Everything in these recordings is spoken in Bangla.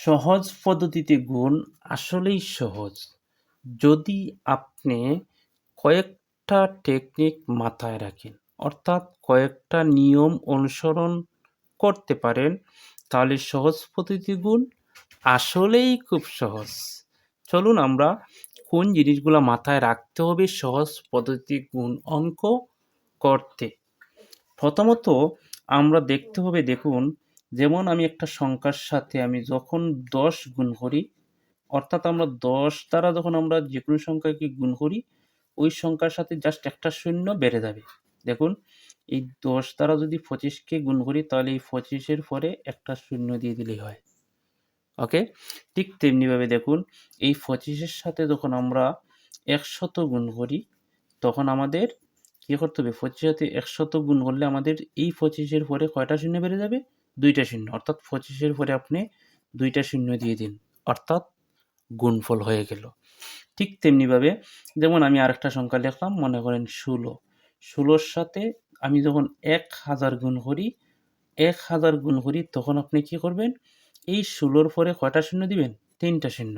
সহজ পদ্ধতিতে গুণ আসলেই সহজ। যদি আপনি কয়েকটা টেকনিক মাথায় রাখেন, অর্থাৎ কয়েকটা নিয়ম অনুসরণ করতে পারেন, তাহলে সহজ পদ্ধতিতে গুণ আসলেই খুব সহজ। চলুন আমরা কোন জিনিসগুলা মাথায় রাখতে হবে সহজ পদ্ধতিতে গুণ অঙ্ক করতে। প্রথমত আমরা দেখতে হবে, দেখুন, যেমন আমি একটা সংখ্যার সাথে আমি যখন ১০ গুণ করি, অর্থাৎ আমরা ১০ দ্বারা যখন আমরা যেকোনো সংখ্যাকে গুণ করি, ওই সংখ্যার সাথে জাস্ট একটা শূন্য বেড়ে যাবে। দেখুন, এই ১০ দ্বারা যদি ২৫ কে গুণ করি, তাহলে এই ২৫ এর পরে একটা শূন্য দিয়ে দিলেই হয়। ওকে? ঠিক তেমনিভাবে দেখুন, এই ২৫ এর সাথে যখন আমরা ১০০ গুণ করি, তখন আমাদের কি করতে হবে? ২৫ এর সাথে ১০০ গুণ করলে আমাদের এই ২৫ এর পরে কয়টা শূন্য বেড়ে যাবে? ২ টা শূন্য। অর্থাৎ ২৫ এর পরে আপনি ২ টা শূন্য দিয়ে দিন। অর্থাৎ গুণফল হয়ে গেল। ঠিক তেমনিভাবে যেমন আমি আরেকটা সংখ্যা লিখলাম, মনে করেন ১৬। ১৬ র সাথে আমি যখন ১০০০ গুণ করি, ১০০০ গুণ করি, তখন আপনি কি করবেন? এই ১৬ র পরে কয়টা শূন্য দিবেন? ৩ টা শূন্য।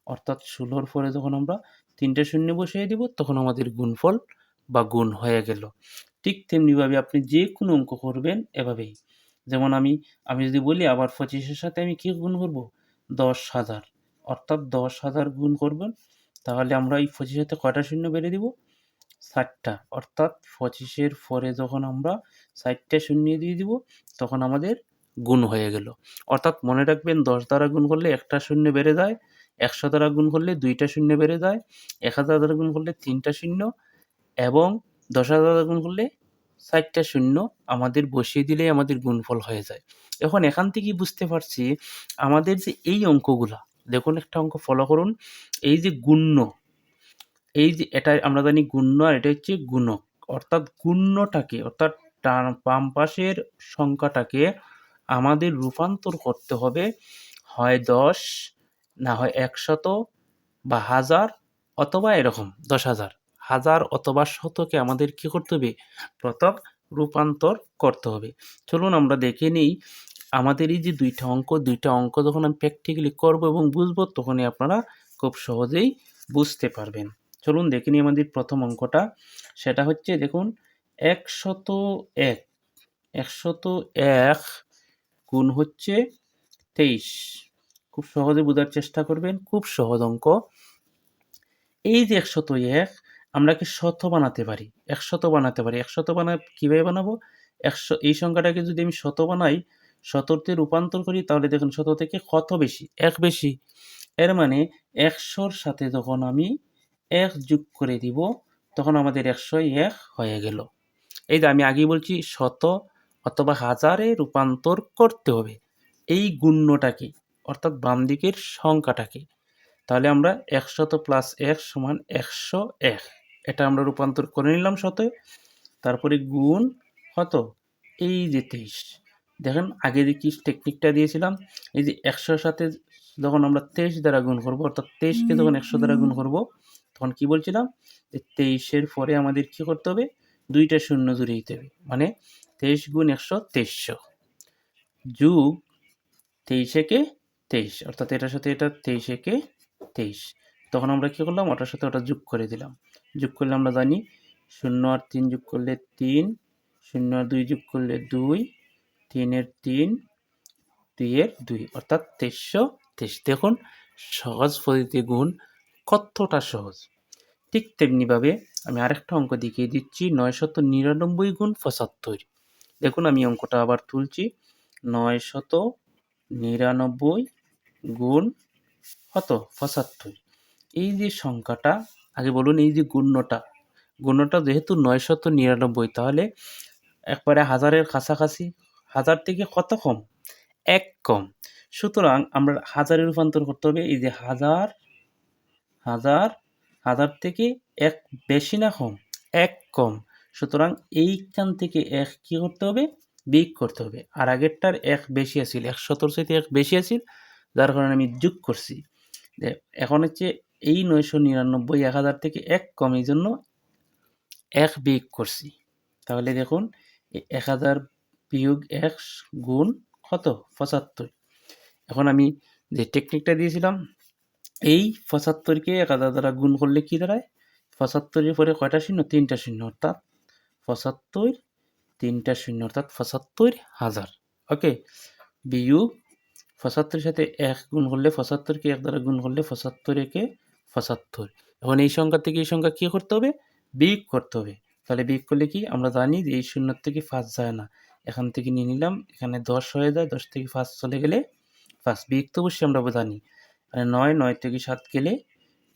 অর্থাৎ ১৬ র পরে যখন আমরা ৩ টা শূন্য বসিয়ে দিব, তখন আমাদের গুণফল বা গুণ হয়ে গেল। ঠিক তেমনিভাবে আপনি যেকোনো অঙ্ক করবেন এভাবেই। যেমন আমি যদি বলি আবার ২৫ এর সাথে আমি কি গুণ করব? ১০,০০০। অর্থাৎ ১০,০০০ গুণ করবেন, তাহলে আমরা এই ২৫ এর সাথে কয়টা শূন্য বেড়ে দিব? ৬০ টা। অর্থাৎ ২৫ এর পরে যখন আমরা ৬০ টা শূন্য দিয়ে দিব, তখন আমাদের গুণ হয়ে গেল। অর্থাৎ মনে রাখবেন, ১০ দ্বারা গুণ করলে একটা শূন্য বেড়ে যায়, ১০০ দ্বারা গুণ করলে ২ টা শূন্য বেড়ে যায়, ১০০০ দ্বারা গুণ করলে ৩ টা শূন্য, এবং ১০,০০০ দ্বারা গুণ করলে ৬০ টা শূন্য আমাদের বসিয়ে দিলেই আমাদের গুণফল হয়ে যায়। এখন এখান থেকেই বুঝতে পারছি আমাদের যে এই অঙ্কগুলা, দেখুন একটা অঙ্ক ফলো করুন। এই যে গুণ্য, এই যে এটা আমরা জানি গুণ্য, আর এটা হচ্ছে গুণক। অর্থাৎ গুণ্যটাকে, অর্থাৎ বাম পাশের সংখ্যাটাকে আমাদের রূপান্তর করতে হবে হয় ১০, না হয় ১০০ বা ১০০০, অথবা এরকম ১০,০০০। ১০০০ অথবা শতকে আমাদের কি করতে হবে? প্রথম রূপান্তর করতে হবে। চলুন আমরা দেখে নেই আমাদের এই যে ২টা অঙ্ক যখন আমি প্র্যাকটিক্যালি করব এবং বুঝবো, তখনই আপনারা খুব সহজেই বুঝতে পারবেন। চলুন দেখে নিই আমাদের প্রথম অঙ্কটা। সেটা হচ্ছে, দেখুন, ১০১। ১০১ গুণ হচ্ছে ২৩। খুব সহজে বোঝার চেষ্টা করবেন, খুব সহজ অঙ্ক। এই যে ১০১, আমরা কি শত বানাতে পারি? ১০০ বানাতে পারি। ১০০ কিভাবে বানাবো? এই সংখ্যাটাকে যদি আমি শত বানাই, শততে রূপান্তর করি, তাহলে দেখুন শত থেকে কত বেশি? ১ বেশি। এর মানে ১০০ র সাথে যখন আমি ১ যোগ করে দিব, তখন আমাদের ১০১ হয়ে গেল। এই যে আমি আগেই বলছি, শত অথবা হাজারে রূপান্তর করতে হবে এই গুণ্যটাকে, অর্থাৎ বাম দিকের সংখ্যাটাকে। তাহলে আমরা ১০০ প্লাস ১ সমান ১০১। এটা আমরা রূপান্তর করে নিলাম শতে। তারপরে গুণ কত? এই যে ২৩। দেখেন আগে যে কি টেকনিকটা দিয়েছিলাম, এই যে ১০০ র সাথে যখন আমরা ২৩ দ্বারা গুণ করব, অর্থাৎ ২৩ কে যখন ১০০ দ্বারা গুণ করব, তখন কি বলছিলাম? যে ২৩ এর পরে আমাদের কি করতে হবে? ২ টা শূন্য জুড়ে দিতে হবে। মানে ২৩ গুণ ১০০, ২৩০০, যোগ ২৩ একে ২৩, অর্থাৎ এটার সাথে এটা ২৩ একে ২৩। তখন আমরা কি করলাম? ওটার সাথে ওটা যোগ করে দিলাম। যোগ করলে আমরা জানি ০ আর ৩ যোগ করলে ৩, ০ আর ২ যোগ করলে ২, ৩ এর ৩, ২ এর ২, অর্থাৎ ২৩২৩। দেখুন সহজ পদ্ধতিতে গুণ কতটা সহজ। ঠিক তেমনিভাবে আমি আরেকটা অঙ্ক দেখিয়ে দিচ্ছি, ৯৯৯ গুণ ৭৫। দেখুন আমি অঙ্কটা আবার তুলছি। ৯৯৯ গুণ কত? ৭৫। এই যে সংখ্যাটা, আগে বলুন, এই যে গুণ্যটা যেহেতু ৯৯৯, তাহলে একবারে হাজারের কাছাকাছি। হাজার থেকে কত কম? ১ কম। সুতরাং আমরা হাজারে রূপান্তর করতে হবে। এই যে হাজার, হাজার, হাজার থেকে ১ বেশি না কম? ১ কম। সুতরাং এইখান থেকে ১ কি করতে হবে? বিয়োগ করতে হবে। আর আগেরটার ১ বেশি আছিল, ১০০ চাইতে ১ বেশি আছিল, যার কারণে আমি যোগ করছি। এখন হচ্ছে এই ৯৯৯ ১,০০০ থেকে ১ কম, এই জন্য ১ বিয়োগ করছি। তাহলে দেখুন, এই ১,০০০ বিয়োগ ১ গুণ কত? ৭৫। এখন আমি যে টেকনিকটা দিয়েছিলাম, এই ৭৫কে ১,০০০ দ্বারা গুণ করলে কি দাঁড়ায়? ৭৫-এর পরে কয়টা শূন্য? ৩টা শূন্য, অর্থাৎ ৭৫, ৩টা শূন্য অর্থাৎ ৭৫,০০০। ওকে? বিয়োগ ৭৫-এর সাথে ১ গুণ করলে ৭৫-কে ১ দ্বারা গুণ করলে ৭৫-একে ৭৫। এখন এই সংখ্যা থেকে এই সংখ্যা কি করতে হবে? বিয়োগ করতে হবে। তাহলে বিয়োগ করলে কি? আমরা জানি যে এই শূন্যর থেকে ৫ যায় না। এখান থেকে নিয়ে নিলাম, এখানে ১০ হয়ে যায়, ১০ থেকে ৫ চলে গেলে ৫। বিয়োগ তো অবশ্যই আমরা জানি। ৯, ৯ থেকে ৭ গেলে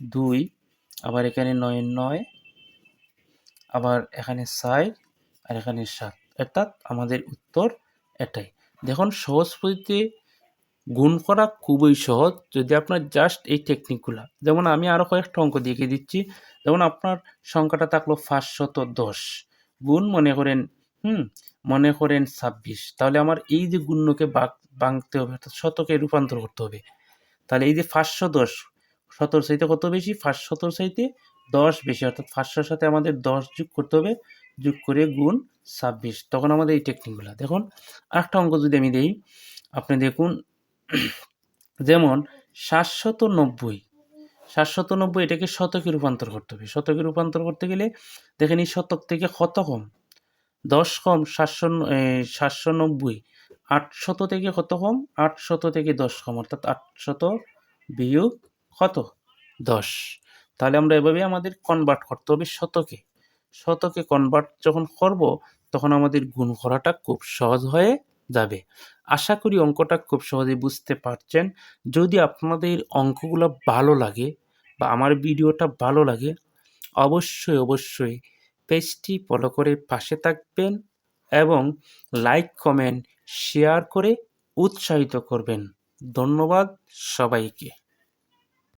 ২, আবার এখানে ৯ এর ৯, আবার এখানে ৪ আর এখানে ৭, অর্থাৎ আমাদের উত্তর এটাই। দেখুন সহজ পদ্ধতিতে গুণ করা খুবই সহজ যদি আপনার জাস্ট এই টেকনিকগুলা, যেমন আমি আরও কয়েকটা অঙ্ক দেখিয়ে দিচ্ছি। যেমন আপনার সংখ্যাটা থাকলো ৫১০ গুণ মনে করেন মনে করেন ২৬, তাহলে আমার এই যে গুণ্যকে ভাঙতে হবে, অর্থাৎ শতকে রূপান্তর করতে হবে। তাহলে এই যে ৫১০ ১৭ চাইতে কত বেশি? ৫১০ চাইতে ১০ বেশি, অর্থাৎ ৫০০ সাথে আমাদের ১০ যোগ করতে হবে, যোগ করে গুণ ২৬, তখন আমাদের এই টেকনিকগুলো। দেখুন আরেকটা অঙ্ক যদি আমি দেই, আপনি দেখুন যেমন ৭৯০, ৭৯০ এটাকে শতকে রূপান্তর করতে হবে। শতকে রূপান্তর করতে গেলে দেখেন এই শতক থেকে কত কম? ১০ কম, ৭৯০, ৮০০ থেকে কত কম? ৮০০ থেকে ১০ কম, অর্থাৎ ৮০০ বিয়োগ কত? ১০। তাহলে আমরা এভাবে আমাদের কনভার্ট করতে হবে শতকে। শতকে কনভার্ট যখন করব তখন আমাদের গুণ করাটা খুব সহজ হয়ে যাবে। আশা করি অঙ্কটা খুব সহজেই বুঝতে পারছেন। যদি আপনাদের অঙ্কগুলো ভালো লাগে বা আমার ভিডিওটা ভালো লাগে, অবশ্যই পেজটি ফলো করে পাশে থাকবেন এবং লাইক, কমেন্ট, শেয়ার করে উৎসাহিত করবেন। ধন্যবাদ সবাইকে।